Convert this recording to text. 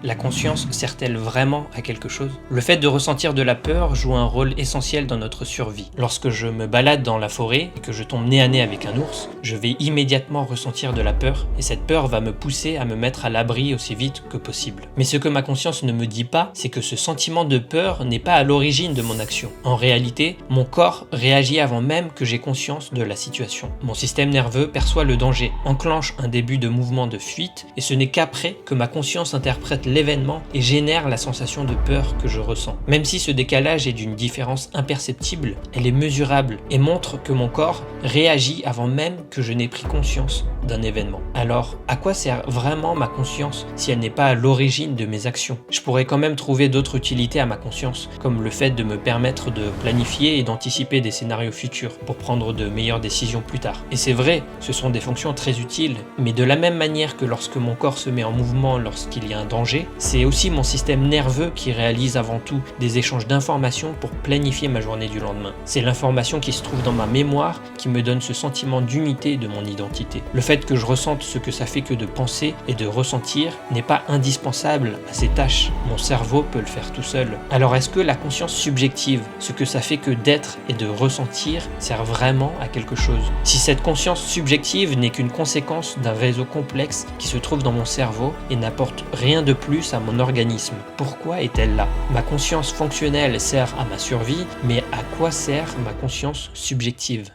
La conscience sert-elle vraiment à quelque chose? Le fait de ressentir de la peur joue un rôle essentiel dans notre survie. Lorsque je me balade dans la forêt et que je tombe nez à nez avec un ours, je vais immédiatement ressentir de la peur et cette peur va me pousser à me mettre à l'abri aussi vite que possible. Mais ce que ma conscience ne me dit pas, c'est que ce sentiment de peur n'est pas à l'origine de mon action. En réalité, mon corps réagit avant même que j'ai conscience de la situation. Mon système nerveux perçoit le danger, enclenche un début de mouvement de fuite et ce n'est qu'après que ma conscience interprète l'événement et génère la sensation de peur que je ressens. Même si ce décalage est d'une différence imperceptible, elle est mesurable et montre que mon corps réagit avant même que je n'ai pris conscience d'un événement. Alors, à quoi sert vraiment ma conscience si elle n'est pas à l'origine de mes actions? Je pourrais quand même trouver d'autres utilités à ma conscience, comme le fait de me permettre de planifier et d'anticiper des scénarios futurs pour prendre de meilleures décisions plus tard. Et c'est vrai, ce sont des fonctions très utiles, mais de la même manière que lorsque mon corps se met en mouvement lorsqu'il y a un danger, c'est aussi mon système nerveux qui réalise avant tout des échanges d'informations pour planifier ma journée du lendemain. C'est l'information qui se trouve dans ma mémoire qui me donne ce sentiment d'unité de mon identité. Le fait que je ressente ce que ça fait que de penser et de ressentir n'est pas indispensable à ces tâches. Mon cerveau peut le faire tout seul. Alors est-ce que la conscience subjective, ce que ça fait que d'être et de ressentir, sert vraiment à quelque chose? Si cette conscience subjective n'est qu'une conséquence d'un réseau complexe qui se trouve dans mon cerveau et n'apporte rien de plus à mon organisme, pourquoi est-elle là? Ma conscience fonctionnelle sert à ma survie, mais à quoi sert ma conscience subjective?